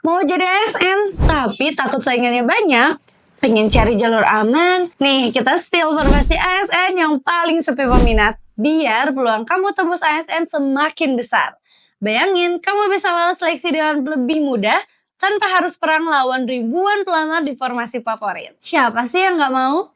Mau jadi ASN, tapi takut saingannya banyak? Pengen cari jalur aman? Nih, kita spill formasi ASN yang paling sepi peminat, biar peluang kamu tembus ASN semakin besar. Bayangin, kamu bisa lolos seleksi dengan lebih mudah, tanpa harus perang lawan ribuan pelamar di formasi favorit. Siapa sih yang nggak mau?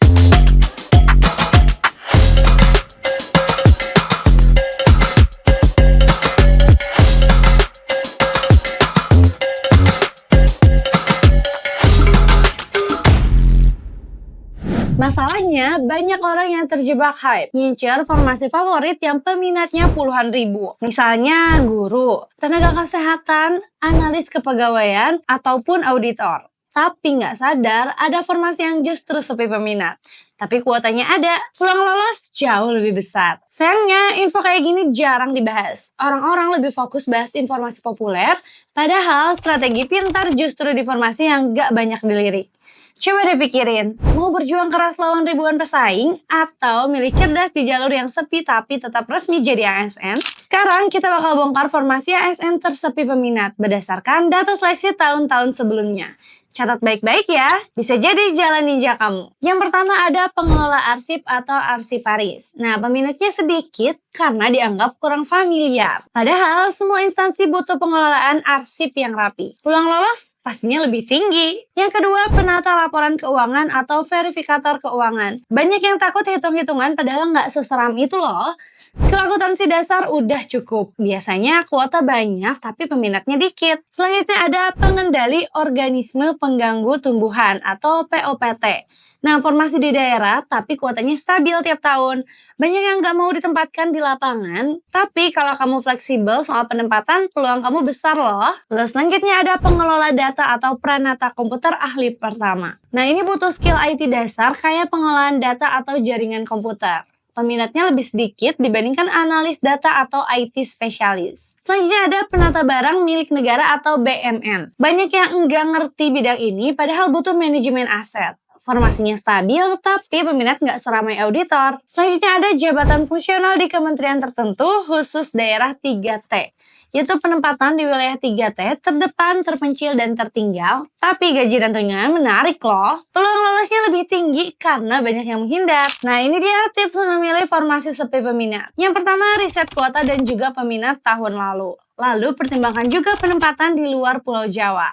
Masalahnya, banyak orang yang terjebak hype, ngincer formasi favorit yang peminatnya puluhan ribu. Misalnya guru, tenaga kesehatan, analis kepegawaian, ataupun auditor. Tapi nggak sadar ada formasi yang justru sepi peminat. Tapi kuotanya ada, peluang lolos jauh lebih besar. Sayangnya, info kayak gini jarang dibahas. Orang-orang lebih fokus bahas informasi populer, padahal strategi pintar justru di formasi yang nggak banyak dilirik. Coba deh pikirin, mau berjuang keras lawan ribuan pesaing atau milih cerdas di jalur yang sepi tapi tetap resmi jadi ASN? Sekarang kita bakal bongkar formasi ASN tersepi peminat berdasarkan data seleksi tahun-tahun sebelumnya. Catat baik-baik ya, bisa jadi jalan ninja kamu. Yang pertama ada pengelola arsip atau arsiparis. Nah, peminatnya sedikit karena dianggap kurang familiar. Padahal semua instansi butuh pengelolaan arsip yang rapi. Peluang lolos pastinya lebih tinggi. Yang kedua, penata laporan keuangan atau verifikator keuangan. Banyak yang takut hitung-hitungan padahal nggak seseram itu loh. Skill akuntansi dasar udah cukup. Biasanya kuota banyak tapi peminatnya dikit. Selanjutnya ada pengendali organisme pengganggu tumbuhan atau POPT. Nah, formasi di daerah tapi kuotanya stabil tiap tahun. Banyak yang nggak mau ditempatkan di lapangan, tapi kalau kamu fleksibel soal penempatan, peluang kamu besar loh. Lalu selanjutnya ada pengelola data atau pranata komputer ahli pertama. Nah, ini butuh skill IT dasar kayak pengolahan data atau jaringan komputer. Peminatnya lebih sedikit dibandingkan analis data atau IT spesialis. Selanjutnya ada penata barang milik negara atau BNN. Banyak yang enggak ngerti bidang ini padahal butuh manajemen aset. Formasinya stabil tapi peminat nggak seramai auditor. Selanjutnya ada jabatan fungsional di kementerian tertentu khusus daerah 3T. Yaitu penempatan di wilayah 3T, terdepan, terpencil, dan tertinggal. Tapi gaji dan tunjangan menarik loh. Peluang lolosnya lebih tinggi karena banyak yang menghindar. Nah, ini dia tips memilih formasi sepi peminat. Yang pertama, riset kuota dan juga peminat tahun lalu. Lalu, pertimbangkan juga penempatan di luar Pulau Jawa.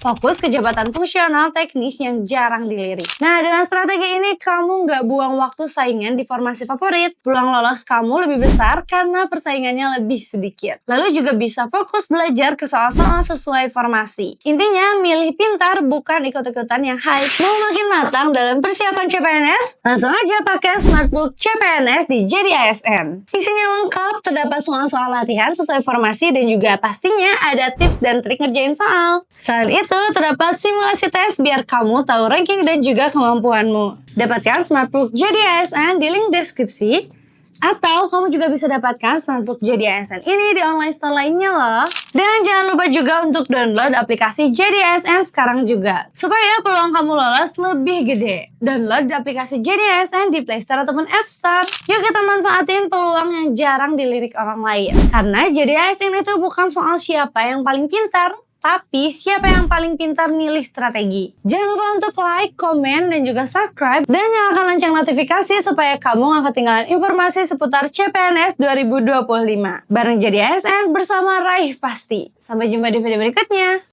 Fokus ke jabatan fungsional teknis yang jarang dilirik. Nah, dengan strategi ini kamu nggak buang waktu saingan di formasi favorit. Peluang lolos kamu lebih besar karena persaingannya lebih sedikit. Lalu juga bisa fokus belajar ke soal-soal sesuai formasi. Intinya, milih pintar bukan ikut-ikutan yang hype. Mau makin matang dalam persiapan CPNS? Langsung aja pakai Smartbook CPNS di Jadi ASN. Isinya lengkap, terdapat soal-soal latihan sesuai formasi dan juga pastinya ada tips dan trik ngerjain soal. Selain itu, terdapat simulasi tes biar kamu tahu ranking dan juga kemampuanmu. Dapatkan Smartbook Jadi ASN di link deskripsi. Atau kamu juga bisa dapatkan Smartbook Jadi ASN ini di online store lainnya loh. Dan jangan lupa juga untuk download aplikasi Jadi ASN sekarang juga. Supaya peluang kamu lolos lebih gede. Download aplikasi Jadi ASN di Play Store ataupun App Store. Yuk kita manfaatin peluang yang jarang dilirik orang lain. Karena Jadi ASN itu bukan soal siapa yang paling pintar, tapi siapa yang paling pintar milih strategi. Jangan lupa untuk like, komen, dan juga subscribe. Dan nyalakan lonceng notifikasi supaya kamu gak ketinggalan informasi seputar CPNS 2025. Bareng Jadi ASN bersama Raih Pasti. Sampai jumpa di video berikutnya.